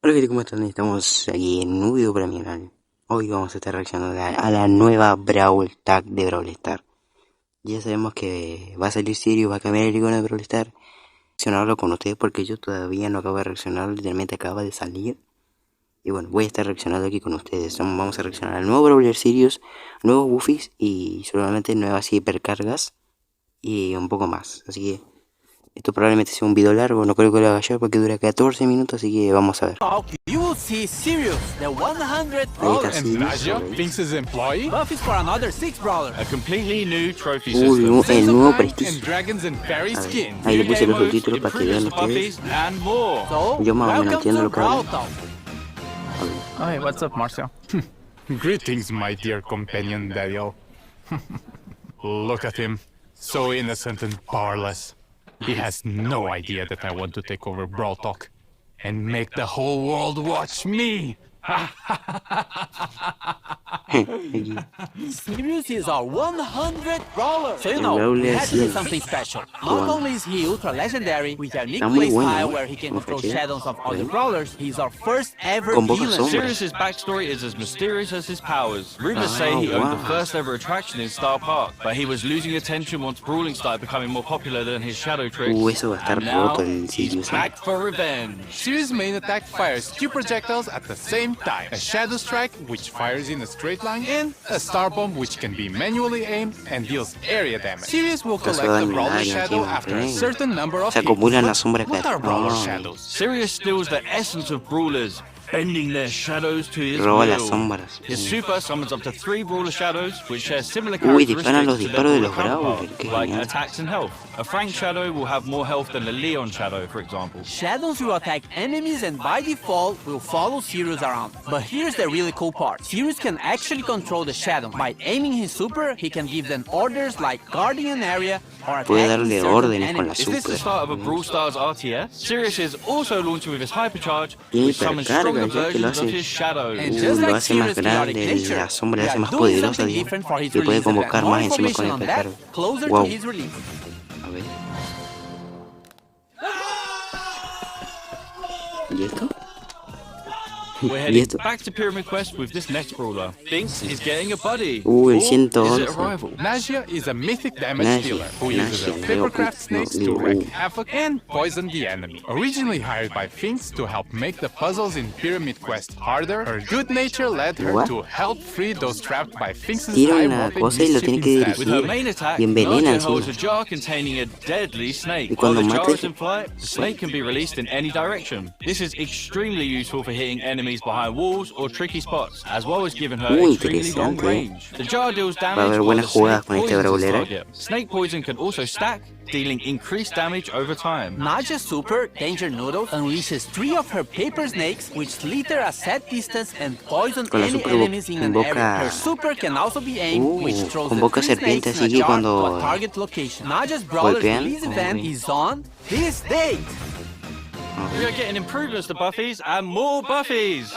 Hola gente, ¿cómo están? Estamos aquí en un video para mi canal. Hoy vamos a estar reaccionando a la nueva Brawl Tag de Brawl Star. Ya sabemos que va a salir Sirius, va a cambiar el icono de Brawl Star. Reaccionarlo con ustedes porque yo todavía no acabo de reaccionar, literalmente acaba de salir. Y bueno, voy a estar reaccionando aquí con ustedes. Vamos a reaccionar al nuevo Brawler Sirius, nuevos buffies y solamente nuevas hipercargas y un poco más. Así que esto probablemente sea un video largo, no creo que lo haga yo porque dura 14 minutos, así que vamos a ver. You will see Sirius, the 100 Ahí está Brawler, Sirius. And Naja, Finks' employee? Buffy's for another 6 Brawler. A completely new trophy Uy, system. el nuevo And Prestigio. dragons and fairy skin. Ahí le New puse game los modes, subtítulos para que vean improvements ustedes. to Buffy's, and more. So, Yo más o menos welcome entiendo to lo que hablan. Brawl Talk. Oh, hey, what's up, Marcel? Greetings, my dear companion Daniel. Look at him, so innocent and powerless. He has no idea that I want to take over Brawl Talk and make the whole world watch me. Sirius is our 100 Brawler. So you El know, Brawler we had to do 100. something special. Not only is he ultra legendary with a unique Está muy play bueno, style ¿eh? where he can Me control pareció. shadows of other Sí. Brawlers, he's our first ever Convoca villain. sombras. Sirius's backstory is as mysterious as his powers. Rumors Oh, say he owned wow. the first ever attraction in Star Park, but he was losing attention once brawling started becoming more popular than his shadow tricks. Eso va a estar And now, roto el he's Sirius. back for revenge. Sirius' main attack fires 2 projectiles at the same time. A Shadow Strike, which fires in a straight line, and a Star Bomb, which can be manually aimed and deals area damage. Sirius will Eso collect da the daño Brawler área Shadow encima, after a ¿eh? certain number of Se hits. acumulan But las sombras what que- are Brawler no. Shadows? Sirius steals the essence of brawlers, bending their shadows to his Roba will. las sombras. His super summons up to 3 brawler shadows, which share similar Uy, characteristics disparan los to their disparos de brawler los Brawler, counterparts, qué like genial. attacks and health. A Frank shadow will have more health than a Leon shadow, for example. Shadows will attack enemies and by default will follow Sirius around. But here's the really cool part. Sirius can actually control the shadow. By aiming his super, he can give them orders like guarding an area or Puede attacking darle certain órdenes con la enemies. Is this the super. start of a Brawl Stars RTS? Sirius is also launching with his hypercharge, Tiene which summons hipercarga, stronger ya que lo versions of hace. his shadows. And Lo just like hace más Sirius' chaotic grande, nature, la sombra le we hace are más doing poderosa, something digamos. different for his Y puede release event. convocar More más encima con information on that hipercarga. closer Wow. to his release. A ver. ¿Y esto? We're ¿Y heading esto? back to Pyramid Quest with this next brawler. Binks is getting a buddy. El Or is it 111. a rival? Naja is a mythic damage Naja, dealer who uses a Naja, papercraft no, snakes to no. wreak havoc and poison the enemy. Originally hired by Finks to help make the puzzles in Pyramid Quest harder, her good nature led her What? to help free those trapped by Finks' Tira high una weapon cosa y lo mischief tiene que instead. With her dirigir. main attack, Y envenena Naja holds a encima. jar containing a deadly snake. Y cuando While the jar mate- is in flight, the snake can be released in any direction. This is extremely useful for hitting enemies behind walls or tricky spots, as well as giving her extremely long interesante. range. The jar deals Va a damage haber while buenas the snake jugadas con este poisons its Brawler, ¿eh? target. Snake poison can also stack, dealing increased damage over time. Naja's super, Danger Noodles, unleashes 3 of her paper snakes, which slither a set distance and poison Con la any super enemies in an area. convoca- Her super can also be aimed, which throws the convoca 3 serpientes, snakes in a así que jar cuando to a target location. Naja's Brawler's golpean, release event ok. is on this date. We are getting improvements to Buffies and more Buffies!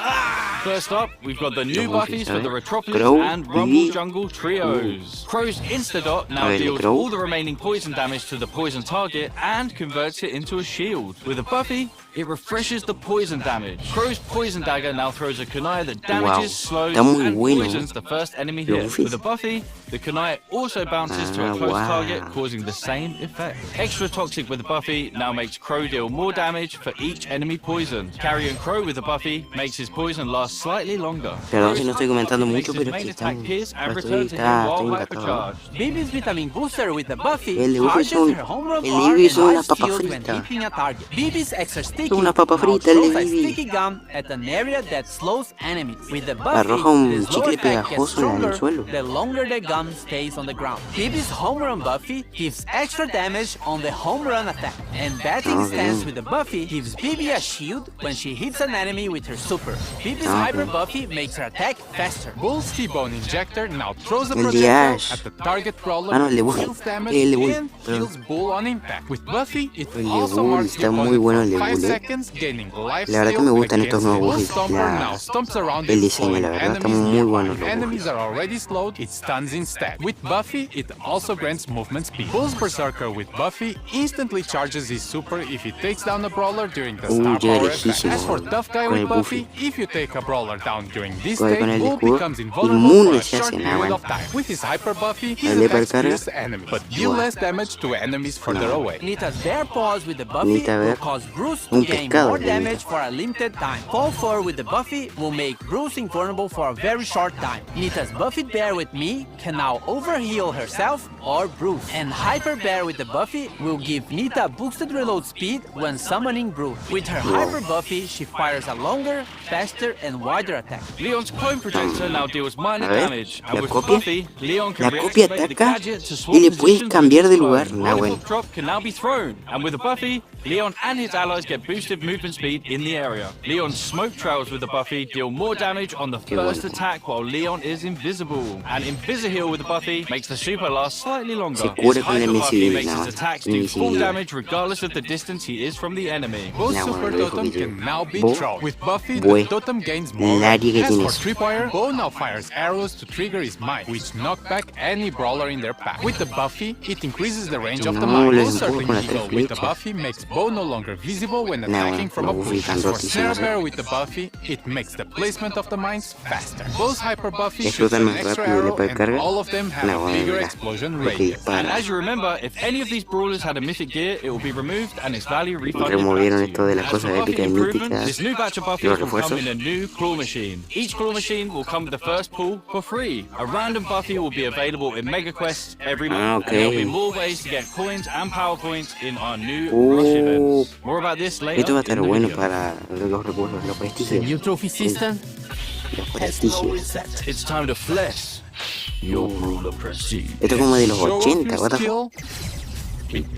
First up, we've got the new Los Buffies, Buffies for the ¿sabes? Retropolis Crow and y- Rumble Jungle trios. Crow's Instadot now A ver, el deals Crow. all the remaining poison damage to the poison target and converts it into a shield. With a Buffy, it refreshes the poison damage. Crow's Poison Dagger now throws a kunai that damages, slows, está muy and bueno. poisons the first enemy Los hit. Buffies. With a Buffy, the kunai also bounces to a close wow. target, causing the same effect. Extra Toxic with a Buffy now makes Crow deal more damage for each enemy poison. Carrion Crow with a Buffy makes his poison last slightly longer. Perdón si no estoy comentando mucho, Makes his pero es main que attack está, pierce and estoy, return to him está, while estoy encantado. hypercharged. Bibi's Vitamin Booster with the Buffy El dibujo es charges un- her home run el bar Bibi es and una ice papa shield when frita. hitting a target. Bibi's extra sticky una papa now frita, el throws a Bibi. sticky gum at an area that slows enemies. With the Buffy, Arroja un the slow chicle effect gets pegajoso en el stronger suelo. the longer the gum stays on the ground. Bibi's home run Buffy gives extra damage on the home run attack. And batting Okay. stance with the Buffy gives Bibi a shield when she hits an enemy with her super. Bibi's Okay. Hyper Buffy makes her attack faster. Bull's T-Bone Injector now throws a El projectile Dash. at the target brawler, Ah, no, el de Bull. deals damage El de Bull, and perdón. heals Bull on impact. With Buffy, it El de also Bull, marks the está muy opponent bueno for el de 5 Bull, seconds, gaining life La verdad que steal me gustan estos against nuevos Bull buffies. Stomper now stomps around El it, diseño, slowing la verdad, está enemies muy nearby. bueno los Enemies are already slowed, it stuns instead. With Buffy, it also grants movement speed. Bull's Berserker with Buffy instantly charges his super if he takes down a brawler brawler during the star llega power lejísimo, effect. As for tough guy con with el Buffy, Buffy. if you take a brawler down during this Con stage, el Bull escudo, becomes invulnerable inmune for a se short hace, period bueno. of time. With his hyper Buffy, his Dale para attacks carga. pierce enemies, but deal less damage to enemies further away. Nita's bare paws with the Buffy Nita, a will ver. cause Bruce to Un gain pescado more el de Nita. damage for a limited time. Fall fur with the Buffy will make Bruce invulnerable for a very short time. Nita's Buffed Bear with me can now overheal herself or Bruce. And Hyper Bear with the Buffy will give Nita boosted reload speed when summoning Bruce. With her Hyper Buffy, she fires a longer, faster, and wider attack. Leon's clone projector now deals minor A ver, damage, la and with copia. Buffy, Leon La can copia reactivate the ataca gadget to y swap le puedes positions cambiar with de his lugar. clone. Nah, Lollipop bueno. drop can now be thrown, and with the Buffy, Leon and his allies get boosted movement speed in the area. Leon's smoke trails with the Buffy deal more damage on the first bueno. attack while Leon is invisible. And Invisiheal with the Buffy makes the super last slightly longer. Se cura His con la Hyper Buffy invencibilidad, makes nada his más. attacks do full Invencibilidad. damage regardless of the distance he is from the enemy. Both Nah, super bueno, lo dijo totem que yo. can now be Bo, thrown. With Buffy, Bue, the totem gains more. el área que As tiene for eso. Tripwire, Bo now fires arrows to trigger his mine, which knock back any brawler in their pack. With the Buffy, it increases the range of the No, mine. lo Bo empujo certainly con las eagle tres with the flechas. Buffy makes Bo no longer visible when Nah, attacking bueno, from a los Buffy push. tan As for rotísimos, Snare ¿eh? Bear with the Buffy, it makes the placement of the mines faster. Bo's Hyper Buffy shoots Explotan an más extra rápido, le arrow, puede and cargar. all of them have Nah, a bueno, bigger mira. explosion Lo que radius. And dispara. as you remember, if any of these brawlers had a mythic gear, it will be removed and its value refunded Removieron back esto to de you. las As cosas for Buffy épicas y improvements, míticas, this new batch of los Buffys will come refuerzos. in a new claw machine. Each claw machine will come with the first pull for free. A random Buffy will be available in Mega Quests every month. Ah, And there will okay. be more ways to get coins and power points in our new Oh. rush events. More about this later Esto va a in estar the bueno video. para los recursos, los The prestigios. new trophy system Los has no prestigios. reset. It's time to flex your Brawler Prestige. Esto es como de los Show off 80, your what the fuck. skill.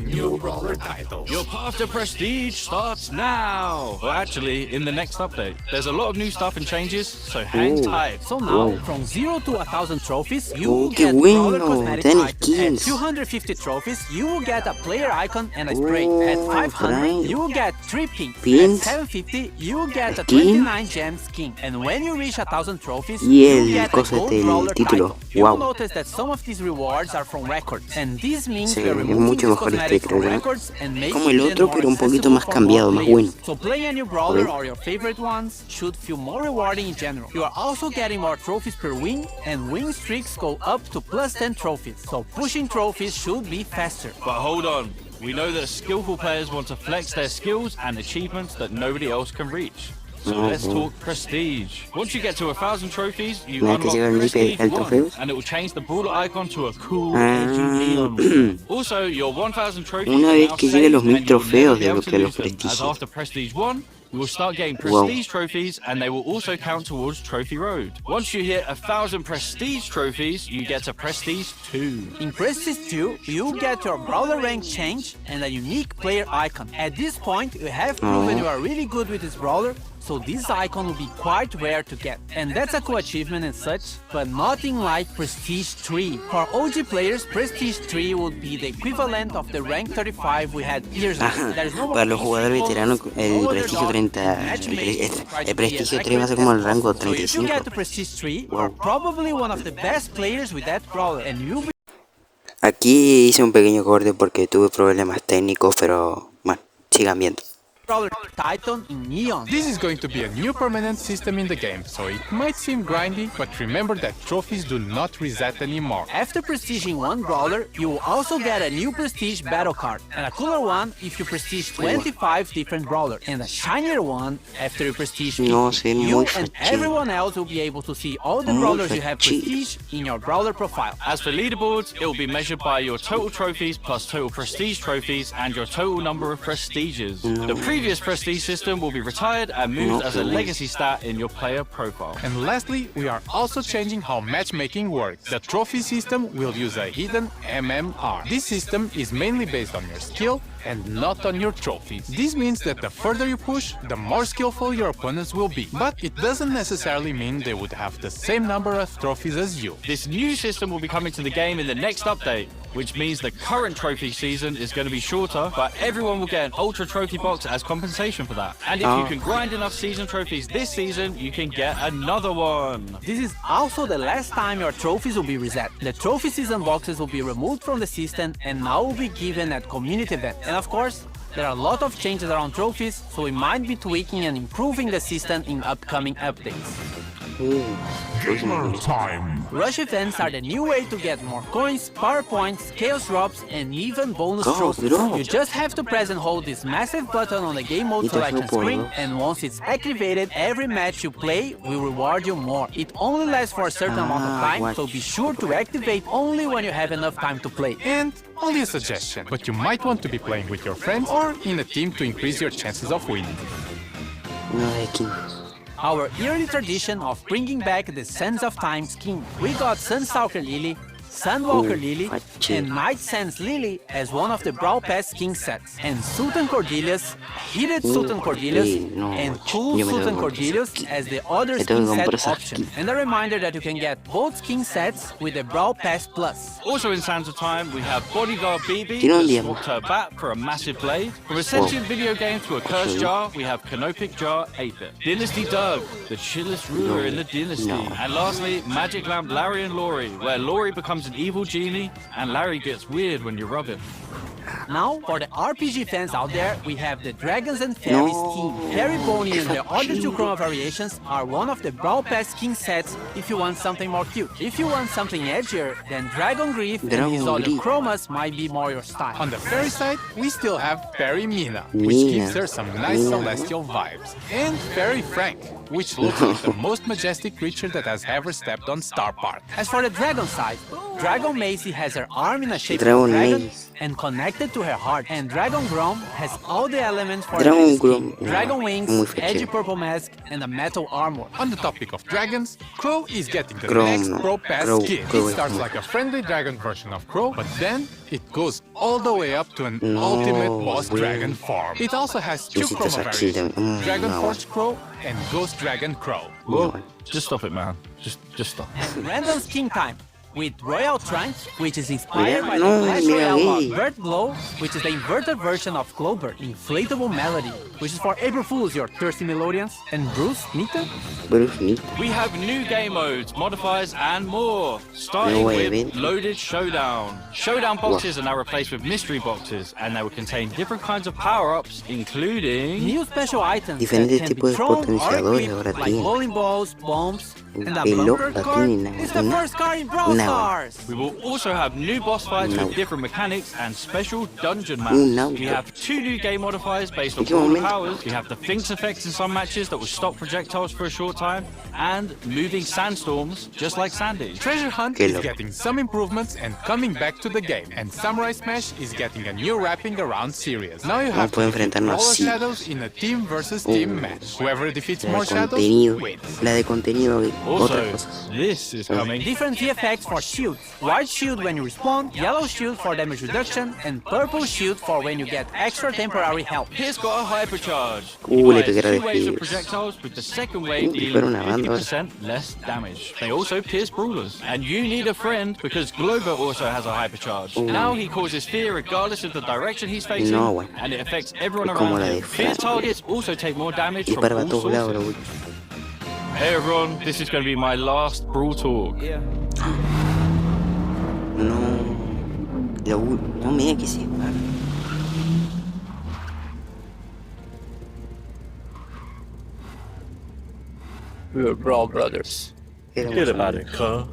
New brawler titles. Your path to prestige starts now! Well, actually, in the next update. There's a lot of new stuff and changes, so hang Ooh. tight. So now, Wow. from 0 to 1,000 trophies, you Oh, will qué get bueno, Brawler cosmetic ten items. At skins. 250 trophies, you will get a player icon and a spray. Oh, At 500, right. you will get 3 pins. Pins. At 750, you will get a Skin. 29 gem skin. And when you reach 1,000 trophies, Y you el will get a cosa gold este, el Brawler título. title. You will Wow. notice that some of these rewards are from records. And this means Sí, we are es removing mucho these mejor este, cosmetics from creo yo. records and making Como el them otro, more pero un poquito accessible más for cambiado, more más players. bueno. So playing a new Brawler Ok. or your favorite ones should feel more rewarding in general. You are also getting more trophies per win, and win streaks go up to plus 10 trophies. So pushing trophies should be faster. But hold on. We know that skillful players want to flex their skills and achievements that nobody else can reach. So let's talk prestige. Once you get to 1,000 trophies, you Nada que unlock llegar al nivel prestige al 1, trofeos. and it will change the brawler icon to a cool, Ah. edgy neon one. Also, your 1,000 trophies Una are vez now que saved, lleguen los 1000 and you will never trofeos be de able lo to que los lose them, as prestigios. after prestige 1, you will start getting Wow. prestige trophies, and they will also count towards trophy road. Once you hit 1,000 prestige trophies, you get a prestige 2. In Prestige 2, you get your Brawler rank change and a unique player icon. At this point, you have proven you are really good with this Brawler, so this icon will be quite rare to get. And that's a cool achievement and such, but nothing like Prestige 3. For OG players, Prestige 3 would be the equivalent of the rank 35 we had years ago. Ajá, There is no more para los jugadores people, veteranos, el no prestigio underdog, 30, matchmaking will try to el be as prestigio 3 va a ser accurate como el as rango possible. So if you 35. get to Prestige 3, you are probably one of the best players with that Brawler, and you'll be Aquí hice un pequeño corte porque tuve problemas técnicos, pero bueno, sigan viendo. Brawler Titan in Neon. This is going to be a new permanent system in the game, so it might seem grindy, but remember that trophies do not reset anymore. After prestiging one Brawler, you will also get a new Prestige battle card, and a cooler one if you prestige 25 different Brawlers, and a shinier one after you prestige 50. No, ser You muy and fachín. everyone else will be able to see all the Muy Brawlers you have fachín. prestige in your Brawler profile. As for leaderboards, it will be measured by your total trophies plus total prestige trophies and your total number of prestiges. The previous prestige system will be retired and moved as a legacy stat in your player profile. And lastly, we are also changing how matchmaking works. The trophy system will use a hidden MMR. This system is mainly based on your skill and not on your trophies. This means that the further you push, the more skillful your opponents will be. But it doesn't necessarily mean they would have the same number of trophies as you. This new system will be coming to the game in the next update, which means the current trophy season is going to be shorter, but everyone will get an ultra trophy box as compensation for that. And if you can grind enough season trophies this season, you can get another one. This is also the last time your trophies will be reset. The trophy season boxes will be removed from the system and now will be given at community events. And of course, There are a lot of changes around trophies, so we might be tweaking and improving the system in upcoming updates. Gamer time! Rush events are the new way to get more coins, power points, chaos drops, and even bonus trophies. You just have to press and hold this massive button on the game mode selection screen, and once it's activated, every match you play will reward you more. It only lasts for a certain amount of time, so be sure to activate only when you have enough time to play. And only a suggestion, but you might want to be playing with your friends or in a team to increase your chances of winning. Our yearly tradition of bringing back the Sands of Time skin. We got Sunstalker Lily, Sandwalker Lily, and Night Sands Lily as one of the Brawl Pass skin sets. And Sultan Cordelius, Heated Sultan Cordelius, and Cool Sultan Cordelius as the other skin set option. And a reminder that you can get both skin sets with the Brawl Pass Plus. Also in Sands of Time, we have Bodyguard BB, that swapped her bat for a massive blade. From a sentient video game to a cursed jar, we have Canopic Jar 8-bit. Dynasty Doug, the chillest ruler in the dynasty. And lastly, Magic Lamp Larry and Laurie, where Laurie becomes an evil genie and Larry gets weird when you rub him. Now, for the RPG fans out there, we have the Dragons and Fairies skin. Fairy Boney and the other two chroma variations are one of the Brawl Pass skin sets if you want something more cute. If you want something edgier, then Dragon Grief and his other chromas might be more your style. On the fairy side, we still have Fairy Mina, which gives her some nice celestial vibes. And Fairy Frank, which looks like the most majestic creature that has ever stepped on Star Park. As for the dragon side, Dragon Macy has her arm in a shape of a dragon and connected to her heart. And Dragon Grom has all the elements for the skin. Dragon wings, edgy purple mask, and a metal armor. On the topic of dragons, Crow is getting the next Pro Pass skin. It starts like a friendly dragon version of Crow, but then it goes all the way up to an ultimate boss dragon form. It also has two chroma variations, Dragon Forge Crow and Ghost Dragon Crow. Whoa, just stop it, man. Just stop. Random skin time. With Royal Trunk, which is inspired by the Clash Royale mod, Vert Glow, which is the inverted version of Clover, Inflatable Melody, which is for April Fools, your thirsty melodians, and Bruce Nita. We have new game modes, modifiers, and more, starting with Loaded Showdown. Showdown boxes are now replaced with mystery boxes, and they will contain different kinds of power-ups, including new special items that can be thrown or equipped, like bowling balls, bombs, and a bumper card is the first card in Brawl Stars. We will also have new boss fights with different mechanics and special dungeon maps. We have two new game modifiers based on Brawl powers. We have the Finks effects in some matches that will stop projectiles for a short time, and moving sandstorms, just like Sandy. Treasure Hunt is getting some improvements and coming back to the game, and Samurai Smash is getting a new wrapping around series. Now you have to defeat all shadows in a team versus team match. Whoever defeats more shadows wins. Also, this is coming. Different effects for shields. White shield when you respawn, yellow shield for damage reduction, and purple shield for when you get extra temporary health. Here's got a hypercharge. It fires 2 waves of projectiles, with the second wave dealing 50% less damage. They also pierce brawlers. And you need a friend because Glover also has a hypercharge. Now he causes fear regardless of the direction he's facing, and it affects everyone around him. Fear targets also take more damage from all sources. Hey everyone, this is going to be my last Brawl talk. No me que sí. We're Brawl brothers. Forget about it, cuz.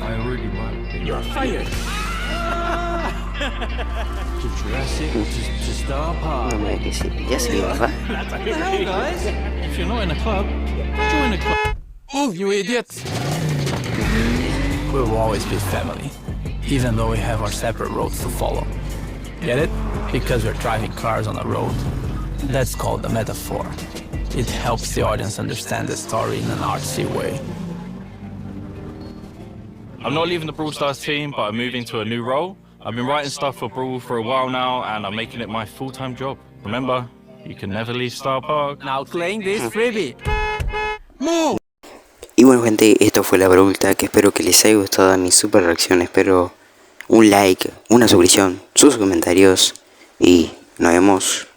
I already won. You're fired. To Jurassic, to Star Park. No me que sí. Ya se iba, va. If you're not in a club, join a club. Oh, you idiots! We will always be family, even though we have our separate roads to follow. Get it? Because we're driving cars on a road. That's called a metaphor. It helps the audience understand the story in an artsy way. I'm not leaving the Brawl Stars team, but I'm moving to a new role. I've been writing stuff for Brawl for a while now, and I'm making it my full-time job. Remember, you can never leave Star Park. Now claim this freebie. Move! Y bueno gente, esto fue la Brawl Tag, espero que les haya gustado mi super reacción, espero un like, una suscripción, sus comentarios y nos vemos.